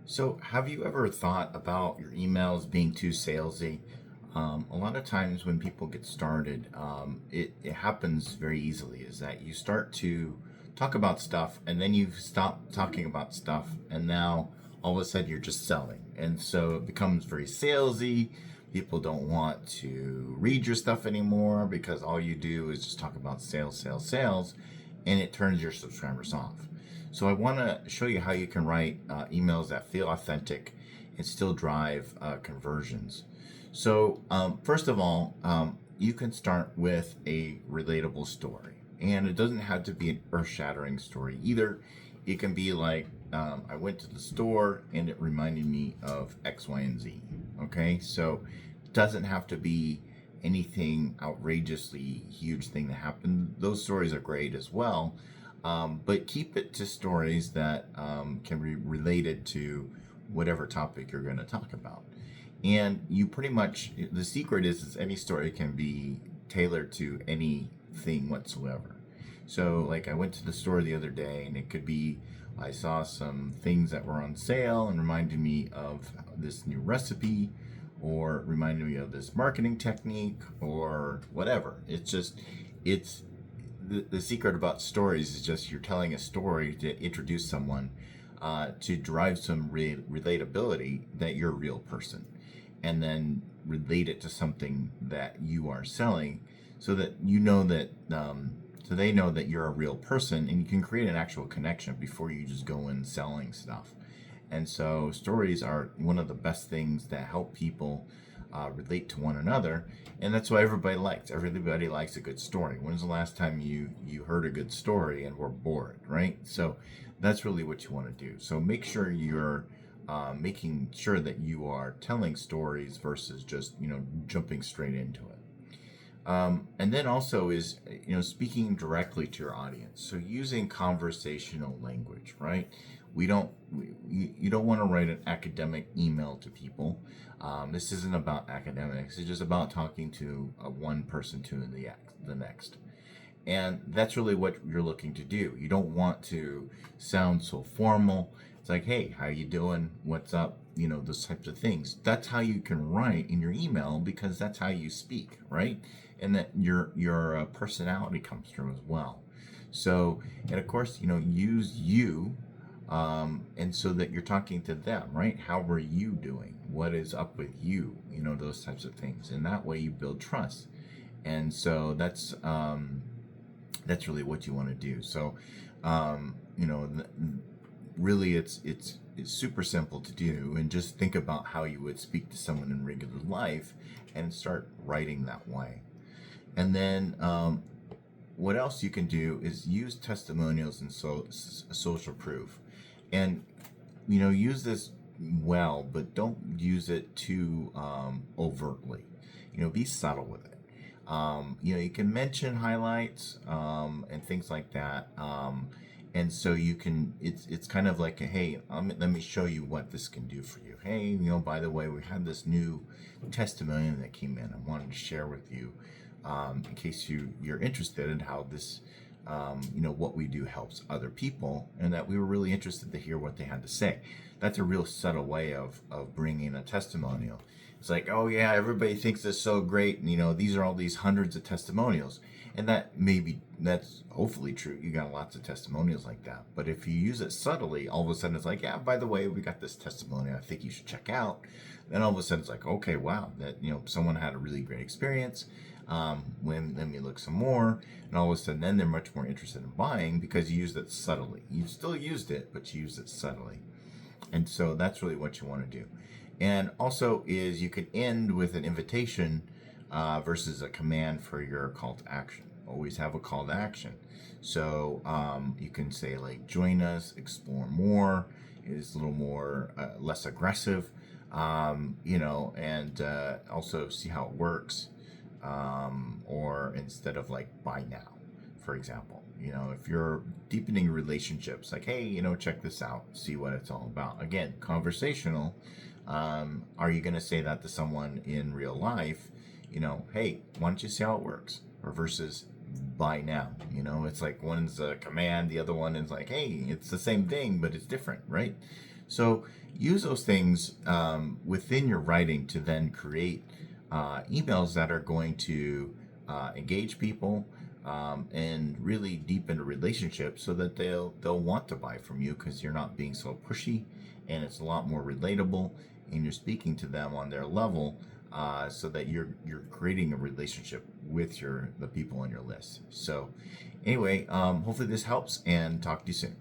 So, have you ever thought about your emails being too salesy? A lot of times when people get started, it happens very easily. Is that you start to talk about stuff and then you stop talking about stuff, and now all of a sudden you're just selling. And so it becomes very salesy. People don't want to read your stuff anymore because all you do is just talk about sales, sales, sales, and it turns your subscribers off. So I want to show you how you can write emails that feel authentic and still drive conversions. So first of all, you can start with a relatable story, and it doesn't have to be an earth-shattering story either. It can be like, I went to the store and it reminded me of X, Y, and Z. Okay, so it doesn't have to be anything outrageously huge thing that happened. Those stories are great as well, but keep it to stories that can be related to whatever topic you're going to talk about. And you pretty much, the secret is any story can be tailored to anything whatsoever. So, like, I went to the store the other day, and it could be I saw some things that were on sale and reminded me of this new recipe, or reminded me of this marketing technique, or whatever. It's the secret about stories is just you're telling a story to introduce someone, to drive some relatability that you're a real person, and then relate it to something that you are selling, so that you know that so they know that you're a real person, and you can create an actual connection before you just go in selling stuff. And so stories are one of the best things that help people relate to one another, and that's why everybody likes a good story. When's the last time you heard a good story and were bored, right? So that's really what you want to do. So make sure you're making sure that you are telling stories versus just jumping straight into it. And then also is speaking directly to your audience. So using conversational language, right? You don't want to write an academic email to people. This isn't about academics. It's just about talking to one person to the next. And that's really what you're looking to do. You don't want to sound so formal. It's like, hey, how you doing? What's up? Those types of things. That's how you can write in your email, because that's how you speak, right? And that your personality comes through as well. So, and of course, use you, and so that you're talking to them, right? How are you doing? What is up with you? Those types of things. And that way you build trust. And so that's really what you want to do. So, really, it's super simple to do, and just think about how you would speak to someone in regular life, and start writing that way. And then, what else you can do is use testimonials and social proof, and use this well, but don't use it too overtly. Be subtle with it. You can mention highlights, and things like that. And so you can, it's kind of like, hey, let me show you what this can do for you. Hey, by the way, we had this new testimonial that came in. I wanted to share with you, in case you're interested in how this, what we do helps other people, and that we were really interested to hear what they had to say. That's a real subtle way of bringing a testimonial. It's like, oh yeah, everybody thinks this is so great, and these are all these hundreds of testimonials, and that's hopefully true. You got lots of testimonials like that, but if you use it subtly, all of a sudden it's like, yeah, by the way, we got this testimonial I think you should check out. Then all of a sudden it's like, okay, wow, that someone had a really great experience. When let me look some more, and all of a sudden then they're much more interested in buying, because you used it subtly. You still used it, but you used it subtly. And so that's really what you want to do. And also is you can end with an invitation, versus a command for your call to action. Always have a call to action. So you can say, like, join us, explore more. It's a little more less aggressive, and also see how it works. Or instead of like buy now, for example, if you're deepening relationships, like, hey, check this out, see what it's all about. Again, conversational. Are you going to say that to someone in real life? Hey, why don't you see how it works? Or versus buy now. It's like one's a command, the other one is like, hey, it's the same thing, but it's different, right? So use those things within your writing to then create emails that are going to engage people and really deepen a relationship, so that they'll want to buy from you because you're not being so pushy, and it's a lot more relatable, and you're speaking to them on their level, so that you're creating a relationship with the people on your list. So anyway, hopefully this helps, and talk to you soon.